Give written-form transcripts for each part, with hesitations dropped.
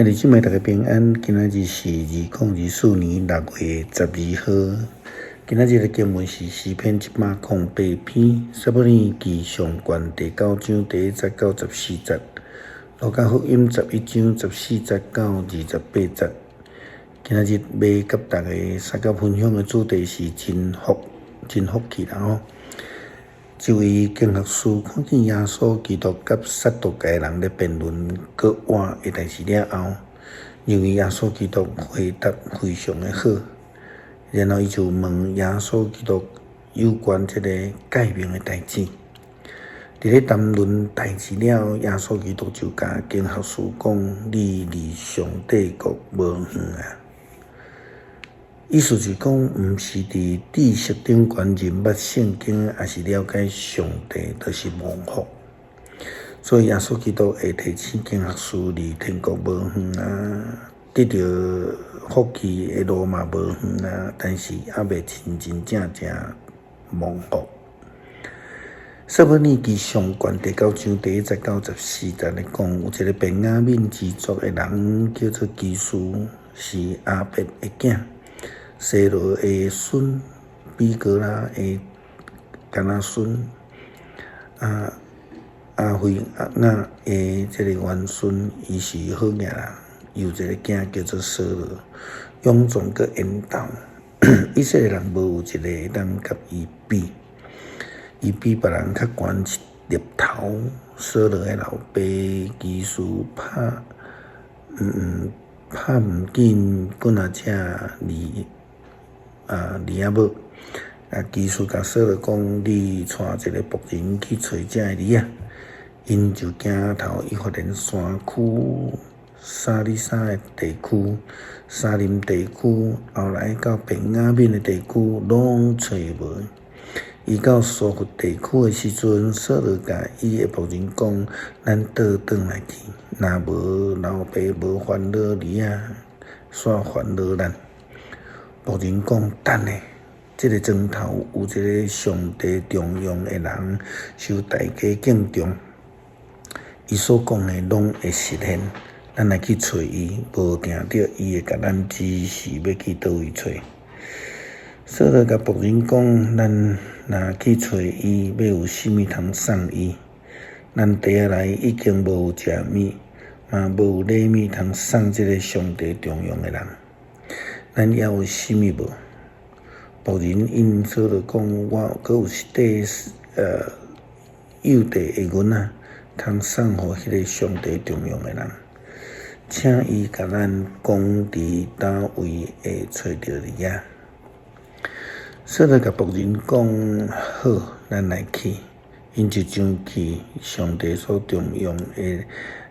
日姊妹大家平安，今仔日是2024年6月12號。今仔日的經文是詩篇108篇，撒母耳記上卷第9章第1節到14節，路加福音11章14節到28節。今仔日要甲大家三角分享的主題是真福氣啦吼。一位經學師看見耶穌基督甲撒都該人咧辯論割腕的代志了後，認為耶穌基督回答非常的好，然後伊就問耶穌基督有關這個改名的代志。佇咧談論代志了後，耶穌基督就甲經學師講：你離上帝國無遠啊！意思就是講，毋是佇知識頂懸認捌聖經，也是了解上帝，就是蒙福。所以耶穌基督會提醒經學師離天國無遠啊，得到福氣的路嘛無遠啊，但是還未真正蒙福。撒母耳記上卷第9章第1節到14節咧講，有一個便雅憫支族的人叫做基述，是亞伯的囝。西羅的孫，比哥拉的干仔孫，阿惠亞的這個元孫，伊是好嘢人，有一個囝叫做掃羅，勇壯佮緣投。以色列人無有一個會當甲伊比，伊比別人較懸一粒頭。掃羅的老爸基述拍毋緊，滾啊只離啊無，基述甲掃羅講：你帶一個僕人去找這個離啊。因就行頭，伊發現山區、沙利沙的地區、沙林地區，後來到便雅憫的地區，攏找無。伊到蘇弗地區的時陣，掃羅甲伊的僕人講：咱倒轉來去，若無老爸無煩惱離啊，煞煩惱咱。僕人講：等下，這個莊頭有一個上帝重用的人，受大家敬重。伊所講的攏會實現，咱來去找伊，無定着伊會甲咱指示要去倒位找。掃羅甲僕人講：咱若去找伊，要有啥物通送伊？咱第下來已經無有食物，嘛無有禮物通送這個上帝重用的人。咱還有啥物無？僕人因掃羅講：我閣有一塊幼地的銀仔，通送互迄個上帝重用的人，請伊甲咱講佇叨位會找着離啊。掃羅甲僕人講：好，咱來去。因就上去上帝所重用的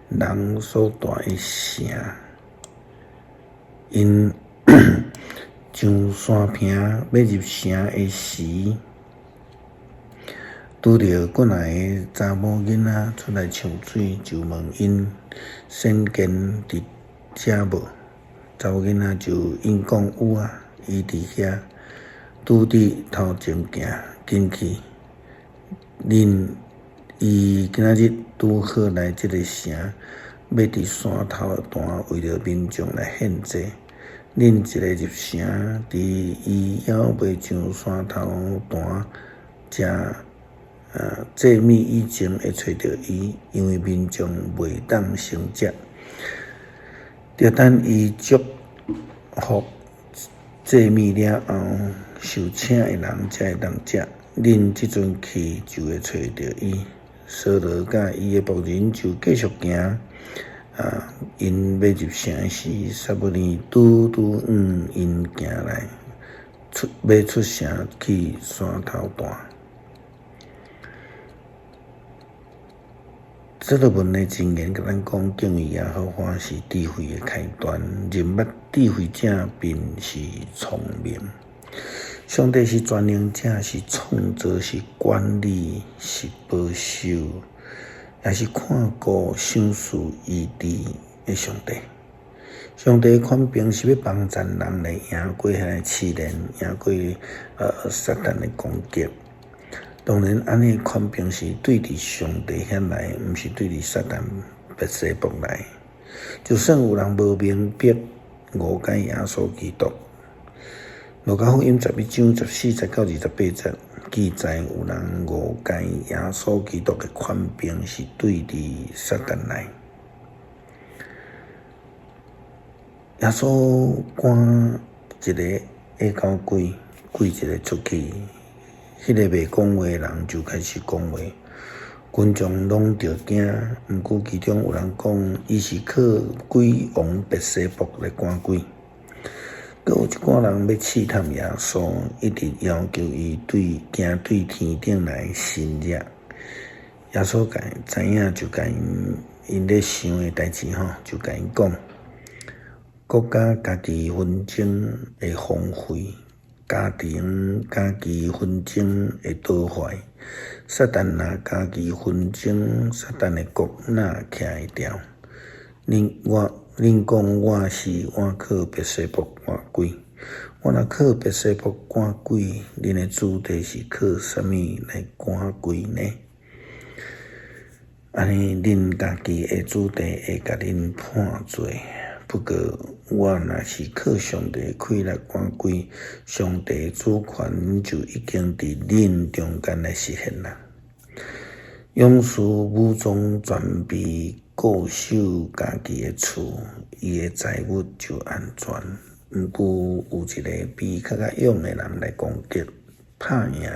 人所住的城，因上山坪要入城的時，拄着過來的查某囡仔出來搶水，就問因先見佇遮無？查某囡仔就因講有啊，伊佇遐，拄佇頭前行進去。伊今仔日拄好來這個城，要佇山頭段為了民眾來獻祭。恁一個入城，佇伊還未上山頭段食祭物以前會找到伊，因為民眾未當先食，著等伊祝福祭物了後，受請的人才會當食。恁即陣去就會找到伊。掃羅甲伊的僕人就繼續行。因要入城時，撒母耳拄因行來，要出城去山頭段。這個文的箴言甲咱講，敬畏耶和華是智慧的開端，認捌智慧者便是聰明。上帝是全能者，是創造，是管理，是保守，也是看顧賞賜醫治的上帝。上帝的權柄是要幫助人來贏過迄個試煉，贏過撒旦的攻擊。當然，安尼權柄是對佇上帝遐來，毋是對佇撒旦別西卜來。就算有人无明白误解耶稣基督，路加福音11章14节到28节记载，有人误解耶稣基督的权柄是对伫撒旦来。耶稣赶一个下高鬼一个出去，迄个袂讲话的人就开始讲话，群众拢着惊。毋过其中有人讲，伊是靠鬼王别西卜来赶鬼。阁有一寡人要试探耶稣，一直要求伊行对天顶来神热。耶稣知影就甲因咧想的代志就甲因讲。国家家己纷争会荒废，家庭家己纷争会倒坏。撒旦若家己纷争，撒旦的国哪徛会牢？恁讲我靠别西卜赶鬼，我若靠别西卜赶鬼，恁的主题是靠啥物来赶鬼呢？安尼恁家己的主题会甲恁判罪。不过我若是靠上帝开来赶鬼，上帝主权就已经伫恁中间来实现啦。勇士武装全备，固守家己的厝，伊的财物就安全。毋过有一个比较勇的人来攻击，拍赢，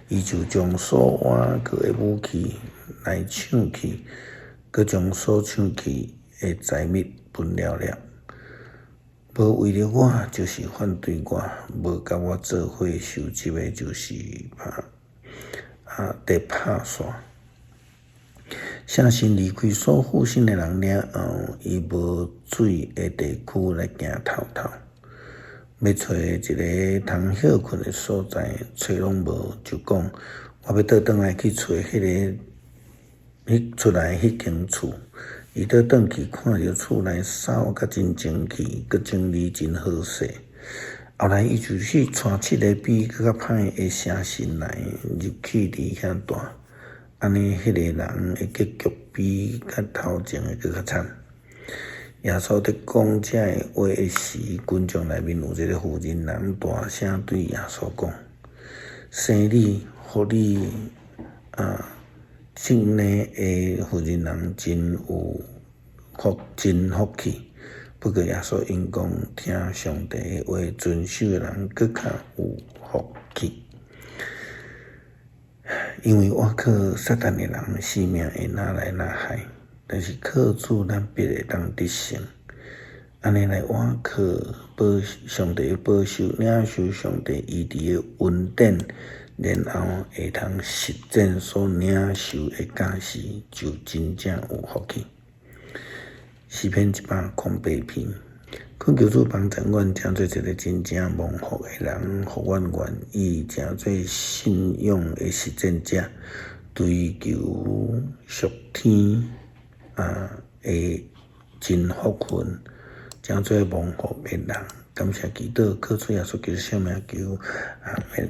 伊就将所换过的武器来抢去，佮将所抢去的财物分了了。无为了我，就是反对我；无甲我做伙受责的，就是得拍煞。圣神离开所附身的人了后，伊无水的地区来行透透，要找一个通休困的所在，找拢无，就讲我要倒转来去找出来迄间厝。伊倒转去看着厝内扫甲真整齐，佮整理真好势。后来伊就去带7个比较歹的邪神来，入去伫遐住。安尼，迄个人的结局比较头前的佮较惨。耶稣伫讲这个话的时，群众内面有一个妇人人大声对耶稣讲：“生你，互你境内的妇人人真有真福气。”不过耶稣因讲，听上帝的话、遵守的人更较有福气。因为我靠撒旦的人性命会哪来哪害，但是靠主咱必会当得胜。安尼来，我靠上帝的保守，领受上帝医治的恩典，然后会通实践所领受的假释，就真正有福气。诗篇108篇，恳求主帮助阮，成做一个真正蒙福的人，互阮愿意成做信仰的实践者，追求属天的真福分，成做蒙福的人。感谢祈祷，靠主耶稣基督圣名求，阿门。